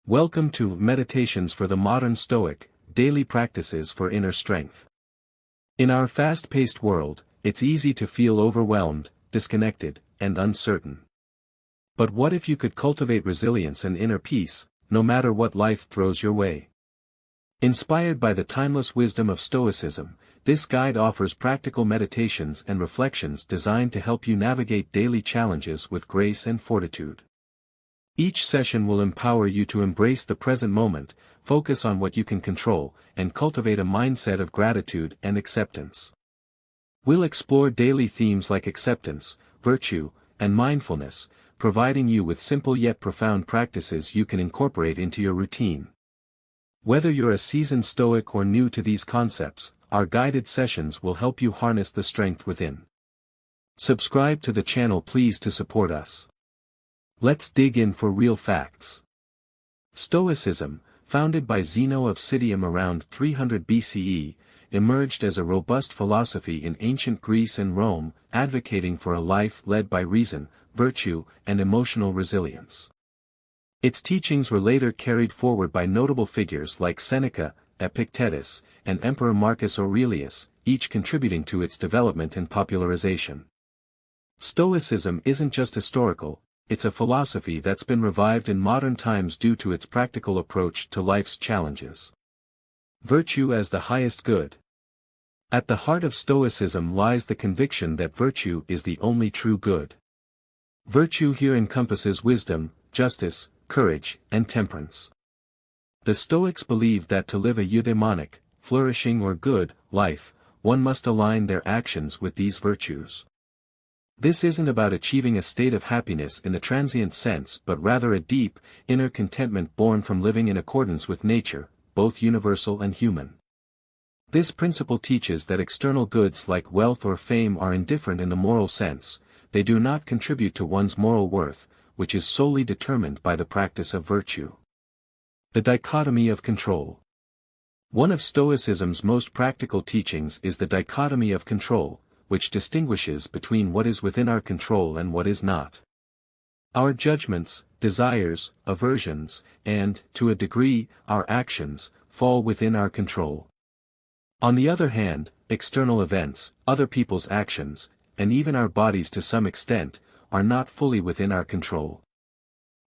Welcome to Meditations for the Modern Stoic, Daily Practices for Inner Strength. In our fast-paced world, it's easy to feel overwhelmed, disconnected, and uncertain. But what if you could cultivate resilience and inner peace, no matter what life throws your way? Inspired by the timeless wisdom of Stoicism, this guide offers practical meditations and reflections designed to help you navigate daily challenges with grace and fortitude. Each session will empower you to embrace the present moment, focus on what you can control, and cultivate a mindset of gratitude and acceptance. We'll explore daily themes like acceptance, virtue, and mindfulness, providing you with simple yet profound practices you can incorporate into your routine. Whether you're a seasoned Stoic or new to these concepts, our guided sessions will help you harness the strength within. Subscribe to the channel please to support us. Let's dig in for real facts. Stoicism, founded by Zeno of Citium around 300 BCE, emerged as a robust philosophy in ancient Greece and Rome, advocating for a life led by reason, virtue, and emotional resilience. Its teachings were later carried forward by notable figures like Seneca, Epictetus, and Emperor Marcus Aurelius, each contributing to its development and popularization. Stoicism isn't just historical, it's a philosophy that's been revived in modern times due to its practical approach to life's challenges. Virtue as the highest good. At the heart of Stoicism lies the conviction that virtue is the only true good. Virtue here encompasses wisdom, justice, courage, and temperance. The Stoics believe that to live a eudaimonic, flourishing or good life, one must align their actions with these virtues. This isn't about achieving a state of happiness in the transient sense but rather a deep, inner contentment born from living in accordance with nature, both universal and human. This principle teaches that external goods like wealth or fame are indifferent in the moral sense, they do not contribute to one's moral worth, which is solely determined by the practice of virtue. The dichotomy of control. One of Stoicism's most practical teachings is the dichotomy of control, which distinguishes between what is within our control and what is not. Our judgments, desires, aversions, and, to a degree, our actions, fall within our control. On the other hand, external events, other people's actions, and even our bodies to some extent, are not fully within our control.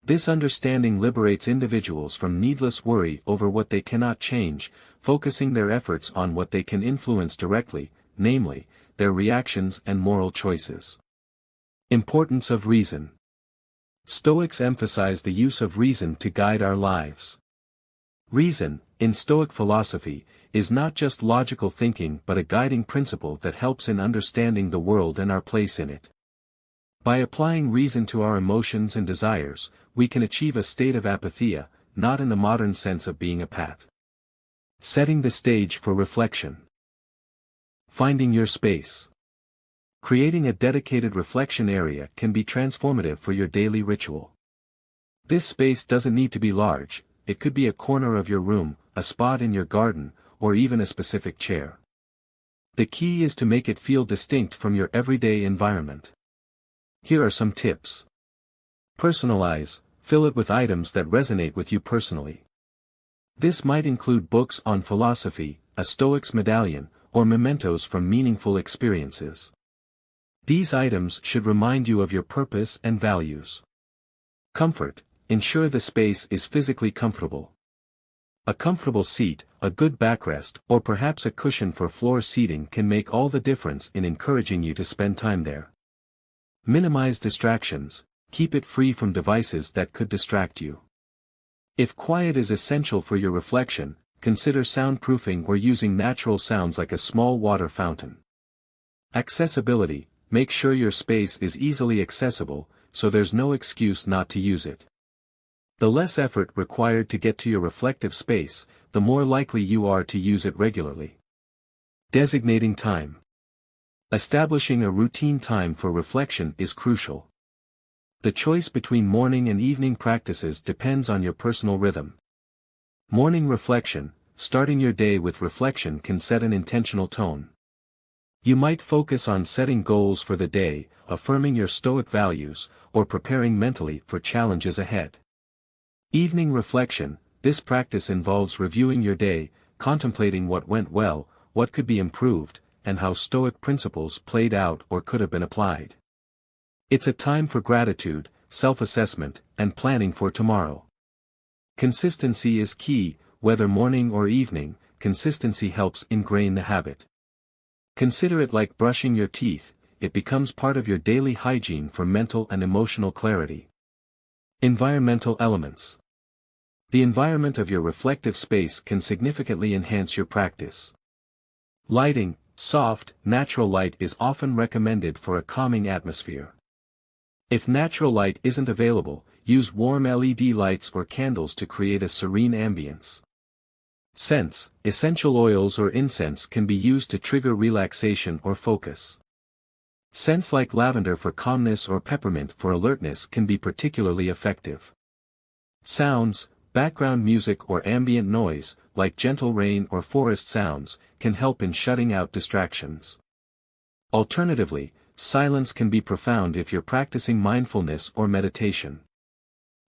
This understanding liberates individuals from needless worry over what they cannot change, focusing their efforts on what they can influence directly, namely, their reactions and moral choices. Importance of reason. Stoics emphasize the use of reason to guide our lives. Reason, in Stoic philosophy, is not just logical thinking but a guiding principle that helps in understanding the world and our place in it. By applying reason to our emotions and desires, we can achieve a state of apatheia, not in the modern sense of being apat. Setting the stage for reflection. Finding your space. Creating a dedicated reflection area can be transformative for your daily ritual. This space doesn't need to be large, it could be a corner of your room, a spot in your garden, or even a specific chair. The key is to make it feel distinct from your everyday environment. Here are some tips. Personalize, fill it with items that resonate with you personally. This might include books on philosophy, a Stoic's medallion, or mementos from meaningful experiences. These items should remind you of your purpose and values. Comfort, ensure the space is physically comfortable. A comfortable seat, a good backrest, or perhaps a cushion for floor seating can make all the difference in encouraging you to spend time there. Minimize distractions, keep it free from devices that could distract you. If quiet is essential for your reflection, consider soundproofing or using natural sounds like a small water fountain. Accessibility, make sure your space is easily accessible, so there's no excuse not to use it. The less effort required to get to your reflective space, the more likely you are to use it regularly. Designating time. Establishing a routine time for reflection is crucial. The choice between morning and evening practices depends on your personal rhythm. Morning reflection, starting your day with reflection can set an intentional tone. You might focus on setting goals for the day, affirming your Stoic values, or preparing mentally for challenges ahead. Evening reflection. This practice involves reviewing your day, contemplating what went well, what could be improved, and how Stoic principles played out or could have been applied. It's a time for gratitude, self-assessment, and planning for tomorrow. Consistency is key, whether morning or evening. Consistency helps ingrain the habit. Consider it like brushing your teeth, it becomes part of your daily hygiene for mental and emotional clarity. Environmental elements. The environment of your reflective space can significantly enhance your practice. Lighting. Soft, natural light is often recommended for a calming atmosphere. If natural light isn't available, use warm LED lights or candles to create a serene ambience. Scents. Essential oils or incense can be used to trigger relaxation or focus. Scents like lavender for calmness or peppermint for alertness can be particularly effective. Sounds. Background music or ambient noise, like gentle rain or forest sounds, can help in shutting out distractions. Alternatively, silence can be profound if you're practicing mindfulness or meditation.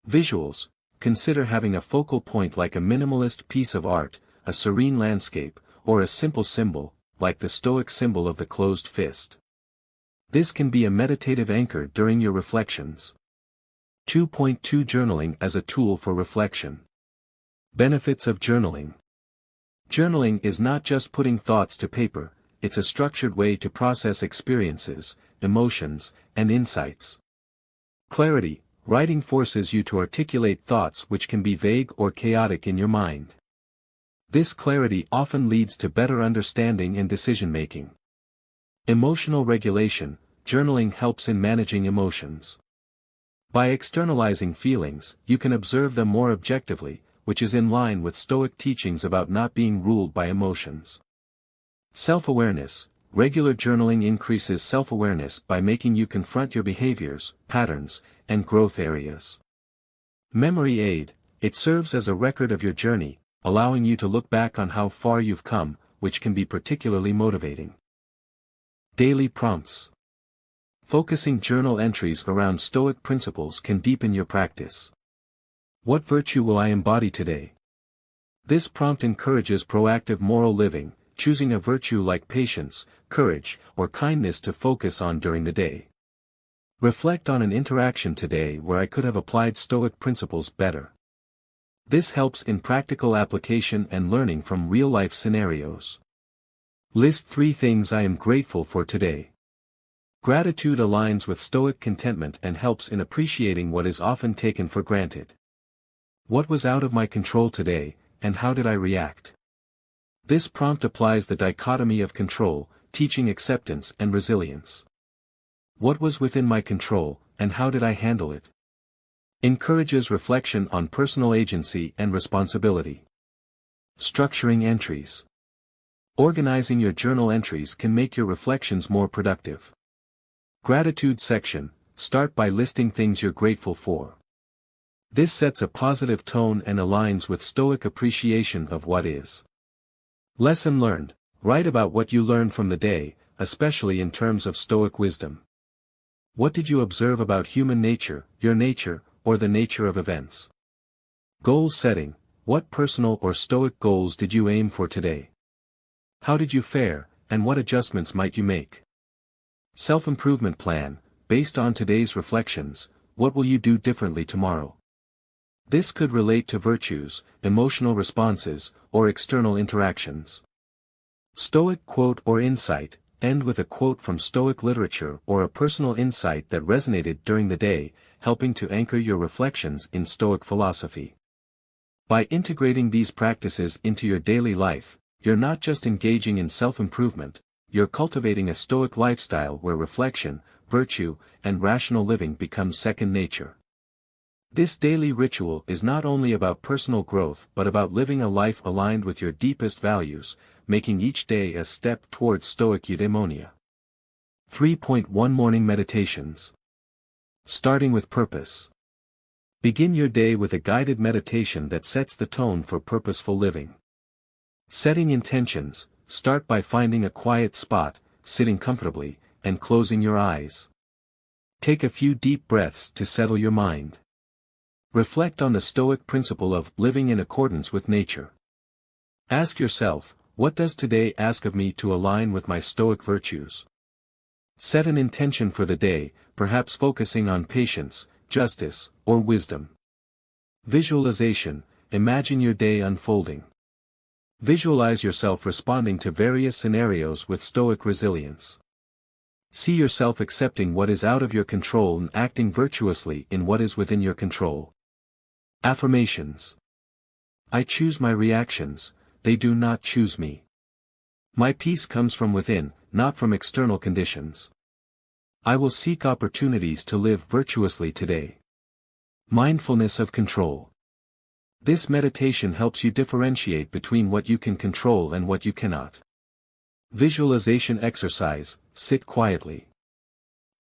Visuals. Consider having a focal point like a minimalist piece of art, a serene landscape, or a simple symbol, like the Stoic symbol of the closed fist. This can be a meditative anchor during your reflections. 2.2 Journaling as a tool for reflection. Benefits of journaling. Journaling is not just putting thoughts to paper, it's a structured way to process experiences, emotions, and insights. Clarity. Writing forces you to articulate thoughts which can be vague or chaotic in your mind. This clarity often leads to better understanding and decision-making. Emotional regulation. Journaling helps in managing emotions. By externalizing feelings, you can observe them more objectively, which is in line with Stoic teachings about not being ruled by emotions. Self-awareness. Regular journaling increases self-awareness by making you confront your behaviors, patterns, and growth areas. Memory aid. It serves as a record of your journey, allowing you to look back on how far you've come, which can be particularly motivating. Daily prompts. Focusing journal entries around Stoic principles can deepen your practice. What virtue will I embody today? This prompt encourages proactive moral living, choosing a virtue like patience, courage, or kindness to focus on during the day. Reflect on an interaction today where I could have applied Stoic principles better. This helps in practical application and learning from real-life scenarios. List 3 things I am grateful for today. Gratitude aligns with Stoic contentment and helps in appreciating what is often taken for granted. What was out of my control today, and how did I react? This prompt applies the dichotomy of control, teaching acceptance and resilience. What was within my control, and how did I handle it? Encourages reflection on personal agency and responsibility. Structuring entries. Organizing your journal entries can make your reflections more productive. Gratitude section. Start by listing things you're grateful for. This sets a positive tone and aligns with Stoic appreciation of what is. Lesson learned. Write about what you learned from the day, especially in terms of Stoic wisdom. What did you observe about human nature, your nature, or the nature of events? Goal setting. What personal or Stoic goals did you aim for today? How did you fare, and what adjustments might you make? Self-improvement plan. Based on today's reflections, what will you do differently tomorrow? This could relate to virtues, emotional responses, or external interactions. Stoic quote or insight. End with a quote from Stoic literature or a personal insight that resonated during the day, helping to anchor your reflections in Stoic philosophy. By integrating these practices into your daily life, you're not just engaging in self-improvement, you're cultivating a Stoic lifestyle where reflection, virtue, and rational living become second nature. This daily ritual is not only about personal growth but about living a life aligned with your deepest values, making each day a step towards Stoic eudaimonia. 3.1 Morning Meditations. Starting with purpose. Begin your day with a guided meditation that sets the tone for purposeful living. Setting intentions. Start by finding a quiet spot, sitting comfortably, and closing your eyes. Take a few deep breaths to settle your mind. Reflect on the Stoic principle of living in accordance with nature. Ask yourself, what does today ask of me to align with my Stoic virtues? Set an intention for the day, perhaps focusing on patience, justice, or wisdom. Visualization, imagine your day unfolding. Visualize yourself responding to various scenarios with Stoic resilience. See yourself accepting what is out of your control and acting virtuously in what is within your control. Affirmations. I choose my reactions, they do not choose me. My peace comes from within, not from external conditions. I will seek opportunities to live virtuously today. Mindfulness of control. This meditation helps you differentiate between what you can control and what you cannot. Visualization exercise, sit quietly.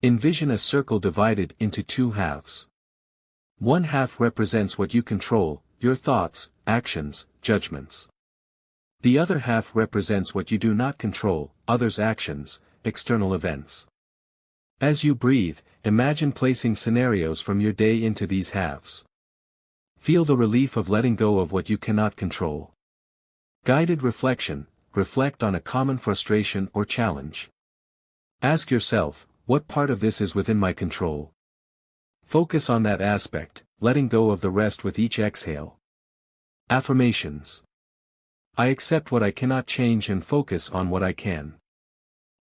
Envision a circle divided into two halves. One half represents what you control, your thoughts, actions, judgments. The other half represents what you do not control, others' actions, external events. As you breathe, imagine placing scenarios from your day into these halves. Feel the relief of letting go of what you cannot control. Guided reflection, reflect on a common frustration or challenge. Ask yourself, what part of this is within my control? Focus on that aspect, letting go of the rest with each exhale. Affirmations. I accept what I cannot change and focus on what I can.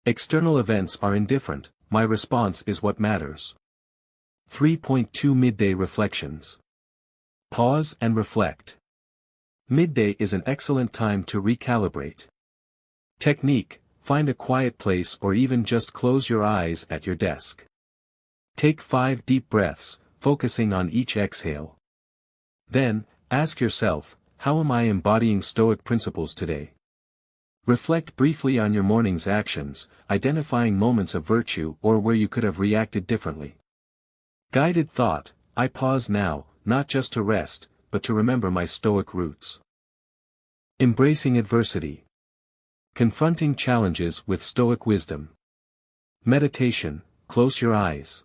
External events are indifferent, my response is what matters. 3.2 Midday Reflections. Pause and reflect. Midday is an excellent time to recalibrate. Technique, find a quiet place or even just close your eyes at your desk. Take 5 deep breaths, focusing on each exhale. Then, ask yourself, how am I embodying Stoic principles today? Reflect briefly on your morning's actions, identifying moments of virtue or where you could have reacted differently. Guided thought, I pause now, not just to rest, but to remember my Stoic roots. Embracing adversity. Confronting challenges with Stoic wisdom. Meditation, close your eyes.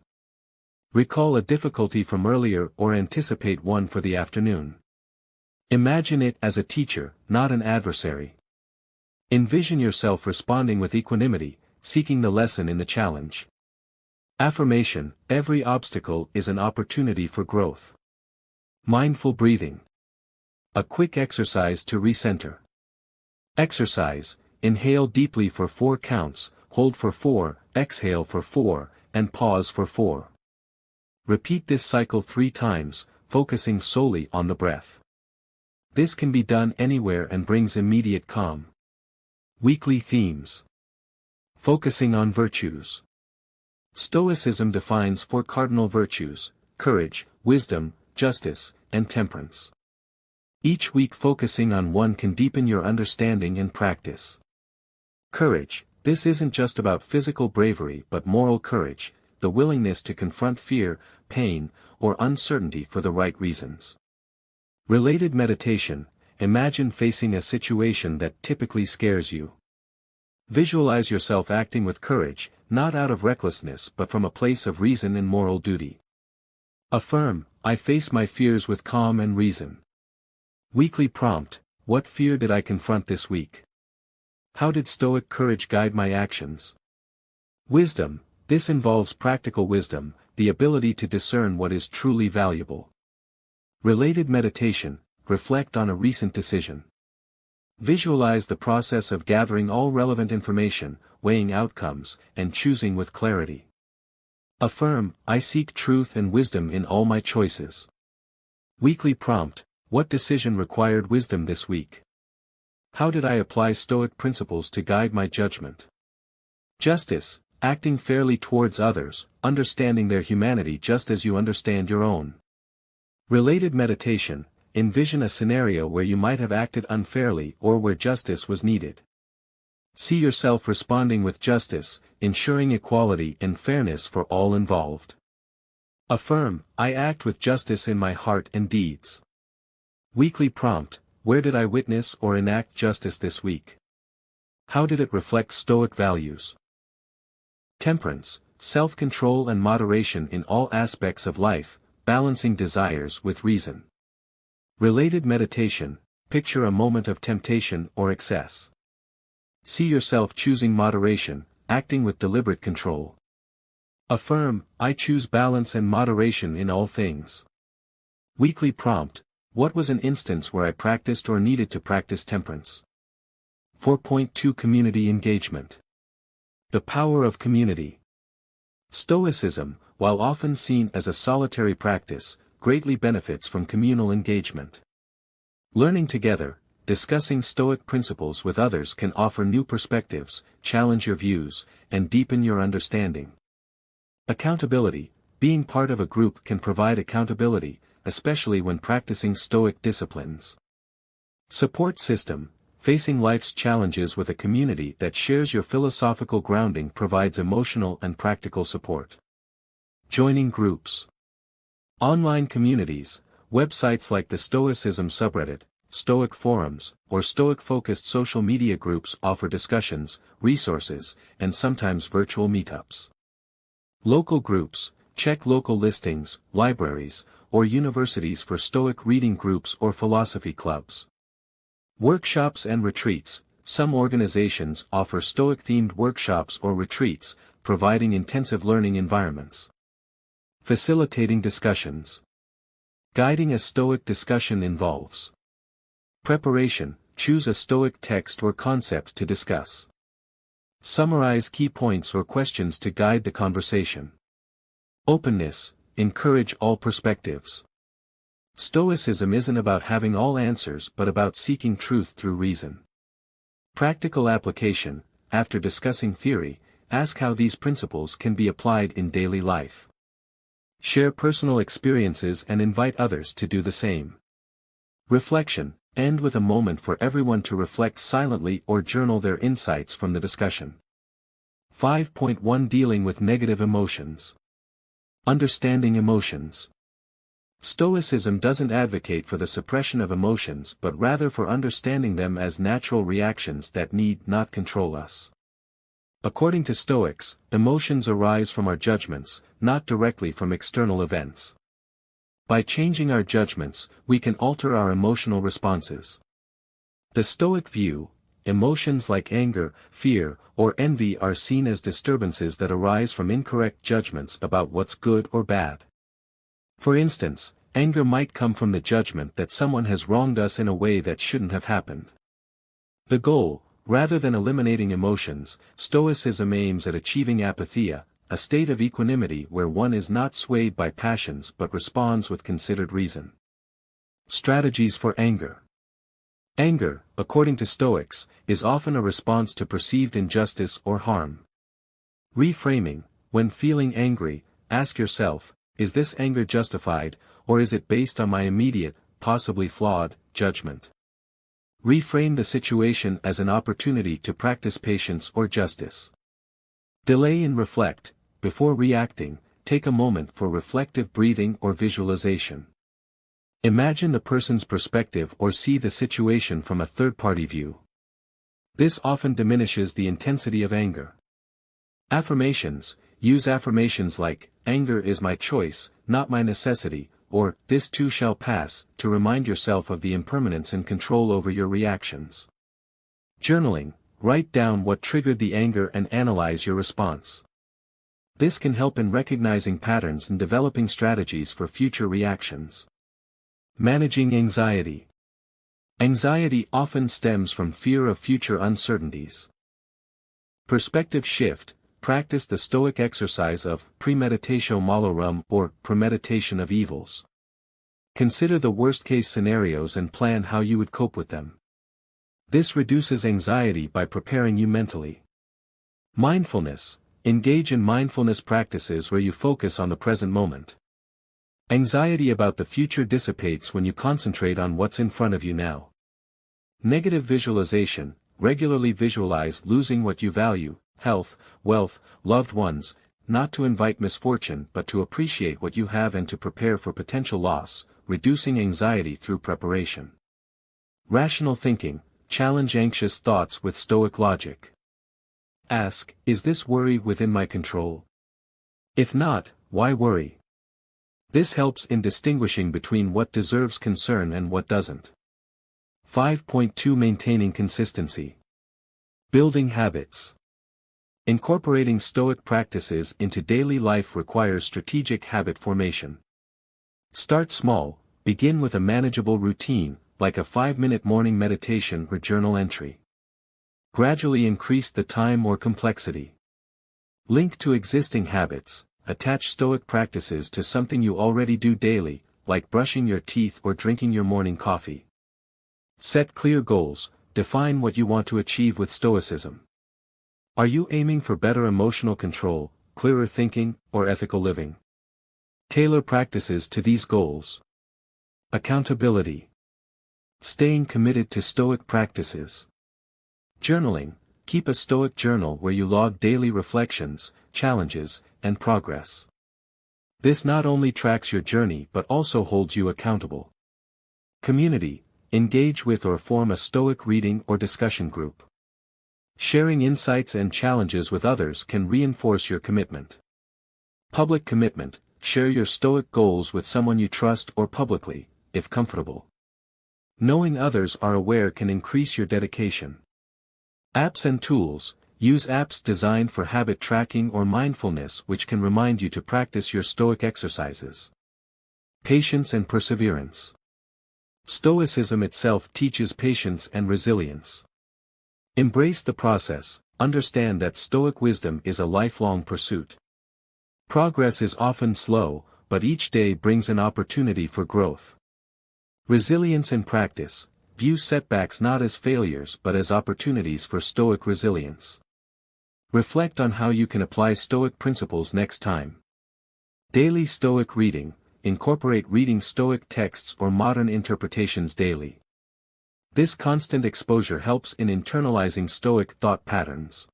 Recall a difficulty from earlier or anticipate one for the afternoon. Imagine it as a teacher, not an adversary. Envision yourself responding with equanimity, seeking the lesson in the challenge. Affirmation, every obstacle is an opportunity for growth. Mindful breathing. A quick exercise to recenter. Exercise, inhale deeply for 4 counts, hold for 4, exhale for 4, and pause for 4. Repeat this cycle 3 times, focusing solely on the breath. This can be done anywhere and brings immediate calm. Weekly themes. Focusing on virtues. Stoicism defines 4 cardinal virtues: courage, wisdom, justice, and temperance. Each week focusing on one can deepen your understanding and practice. Courage, this isn't just about physical bravery but moral courage, the willingness to confront fear, pain, or uncertainty for the right reasons. Related meditation, imagine facing a situation that typically scares you. Visualize yourself acting with courage, not out of recklessness but from a place of reason and moral duty. Affirm, I face my fears with calm and reason. Weekly prompt, what fear did I confront this week? How did Stoic courage guide my actions? Wisdom, this involves practical wisdom, the ability to discern what is truly valuable. Related meditation, reflect on a recent decision. Visualize the process of gathering all relevant information, weighing outcomes, and choosing with clarity. Affirm, I seek truth and wisdom in all my choices. Weekly prompt, what decision required wisdom this week? How did I apply Stoic principles to guide my judgment? Justice, acting fairly towards others, understanding their humanity just as you understand your own. Related meditation, envision a scenario where you might have acted unfairly or where justice was needed. See yourself responding with justice, ensuring equality and fairness for all involved. Affirm, I act with justice in my heart and deeds. Weekly prompt, where did I witness or enact justice this week? How did it reflect Stoic values? Temperance, self-control and moderation in all aspects of life, balancing desires with reason. Related meditation, picture a moment of temptation or excess. See yourself choosing moderation, acting with deliberate control. Affirm, I choose balance and moderation in all things. Weekly prompt, what was an instance where I practiced or needed to practice temperance? 4.2 Community engagement. The power of community. Stoicism, while often seen as a solitary practice, greatly benefits from communal engagement. Learning together, discussing Stoic principles with others can offer new perspectives, challenge your views, and deepen your understanding. Accountability, being part of a group can provide accountability, especially when practicing Stoic disciplines. Support system, facing life's challenges with a community that shares your philosophical grounding provides emotional and practical support. Joining groups. Online communities, websites like the Stoicism subreddit, Stoic forums, or Stoic-focused social media groups offer discussions, resources, and sometimes virtual meetups. Local groups, check local listings, libraries, or universities for Stoic reading groups or philosophy clubs. Workshops and retreats, some organizations offer Stoic-themed workshops or retreats, providing intensive learning environments. Facilitating discussions. Guiding a Stoic discussion involves preparation, choose a Stoic text or concept to discuss. Summarize key points or questions to guide the conversation. Openness, encourage all perspectives. Stoicism isn't about having all answers but about seeking truth through reason. Practical application, after discussing theory, ask how these principles can be applied in daily life. Share personal experiences and invite others to do the same. Reflection, end with a moment for everyone to reflect silently or journal their insights from the discussion. 5.1 Dealing with negative emotions. Understanding emotions. Stoicism doesn't advocate for the suppression of emotions but rather for understanding them as natural reactions that need not control us. According to Stoics, emotions arise from our judgments, not directly from external events. By changing our judgments, we can alter our emotional responses. The Stoic view, emotions like anger, fear, or envy are seen as disturbances that arise from incorrect judgments about what's good or bad. For instance, anger might come from the judgment that someone has wronged us in a way that shouldn't have happened. The goal, rather than eliminating emotions, Stoicism aims at achieving apatheia, a state of equanimity where one is not swayed by passions but responds with considered reason. Strategies for anger. Anger, according to Stoics, is often a response to perceived injustice or harm. Reframing, when feeling angry, ask yourself, is this anger justified, or is it based on my immediate, possibly flawed, judgment? Reframe the situation as an opportunity to practice patience or justice. Delay and reflect, before reacting, take a moment for reflective breathing or visualization. Imagine the person's perspective or see the situation from a third-party view. This often diminishes the intensity of anger. Affirmations, use affirmations like, anger is my choice, not my necessity, or, this too shall pass, to remind yourself of the impermanence and control over your reactions. Journaling, write down what triggered the anger and analyze your response. This can help in recognizing patterns and developing strategies for future reactions. Managing anxiety. Anxiety often stems from fear of future uncertainties. Perspective shift, practice the Stoic exercise of premeditatio malorum or premeditation of evils. Consider the worst-case scenarios and plan how you would cope with them. This reduces anxiety by preparing you mentally. Mindfulness, engage in mindfulness practices where you focus on the present moment. Anxiety about the future dissipates when you concentrate on what's in front of you now. Negative visualization, regularly visualize losing what you value, health, wealth, loved ones, not to invite misfortune but to appreciate what you have and to prepare for potential loss, reducing anxiety through preparation. Rational thinking, challenge anxious thoughts with Stoic logic. Ask, is this worry within my control? If not, why worry? This helps in distinguishing between what deserves concern and what doesn't. 5.2 Maintaining consistency. Building habits. Incorporating Stoic practices into daily life requires strategic habit formation. Start small, begin with a manageable routine, like a 5-minute morning meditation or journal entry. Gradually increase the time or complexity. Link to existing habits, attach Stoic practices to something you already do daily, like brushing your teeth or drinking your morning coffee. Set clear goals, define what you want to achieve with Stoicism. Are you aiming for better emotional control, clearer thinking, or ethical living? Tailor practices to these goals. Accountability. Staying committed to Stoic practices. Journaling. Keep a Stoic journal where you log daily reflections, challenges, and progress. This not only tracks your journey but also holds you accountable. Community. Engage with or form a Stoic reading or discussion group. Sharing insights and challenges with others can reinforce your commitment. Public commitment. Share your Stoic goals with someone you trust or publicly, if comfortable. Knowing others are aware can increase your dedication. Apps and tools. Use apps designed for habit tracking or mindfulness which can remind you to practice your Stoic exercises. Patience and perseverance. Stoicism itself teaches patience and resilience. Embrace the process, understand that Stoic wisdom is a lifelong pursuit. Progress is often slow, but each day brings an opportunity for growth. Resilience in practice. View setbacks not as failures but as opportunities for Stoic resilience. Reflect on how you can apply Stoic principles next time. Daily Stoic reading. Incorporate reading Stoic texts or modern interpretations daily. This constant exposure helps in internalizing Stoic thought patterns.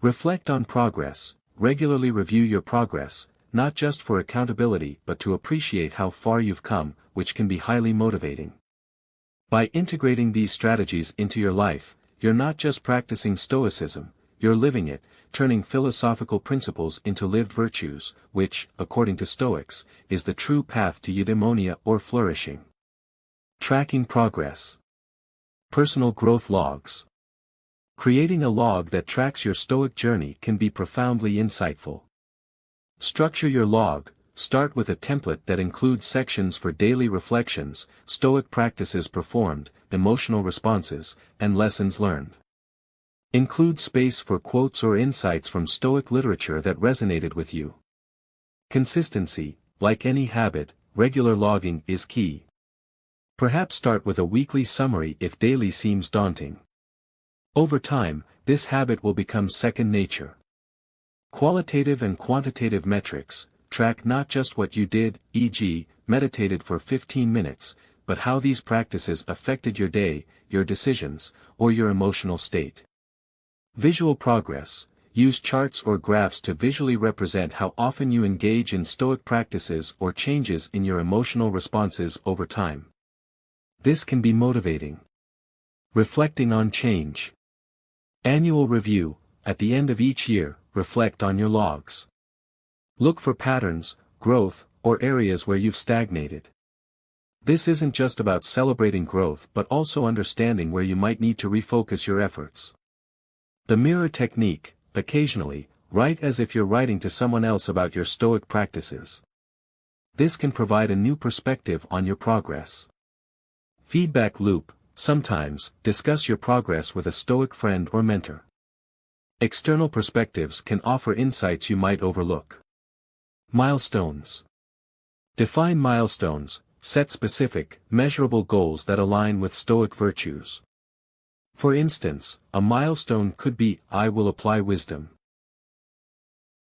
Reflect on progress. Regularly review your progress, not just for accountability but to appreciate how far you've come, which can be highly motivating. By integrating these strategies into your life, you're not just practicing Stoicism, you're living it, turning philosophical principles into lived virtues, which, according to Stoics, is the true path to eudaimonia or flourishing. Tracking progress. Personal growth logs. Creating a log that tracks your Stoic journey can be profoundly insightful. Structure your log. Start with a template that includes sections for daily reflections, Stoic practices performed, emotional responses, and lessons learned. Include space for quotes or insights from Stoic literature that resonated with you. Consistency. Like any habit, regular logging is key. Perhaps start with a weekly summary if daily seems daunting. Over time, this habit will become second nature. Qualitative and quantitative metrics. Track not just what you did, e.g., meditated for 15 minutes, but how these practices affected your day, your decisions, or your emotional state. Visual progress. Use charts or graphs to visually represent how often you engage in Stoic practices or changes in your emotional responses over time. This can be motivating. Reflecting on change. Annual review. At the end of each year, reflect on your logs. Look for patterns, growth, or areas where you've stagnated. This isn't just about celebrating growth but also understanding where you might need to refocus your efforts. The mirror technique. Occasionally, write as if you're writing to someone else about your Stoic practices. This can provide a new perspective on your progress. Feedback loop. Sometimes, discuss your progress with a Stoic friend or mentor. External perspectives can offer insights you might overlook. Milestones. Define milestones, set specific, measurable goals that align with Stoic virtues. For instance, a milestone could be, I will apply wisdom.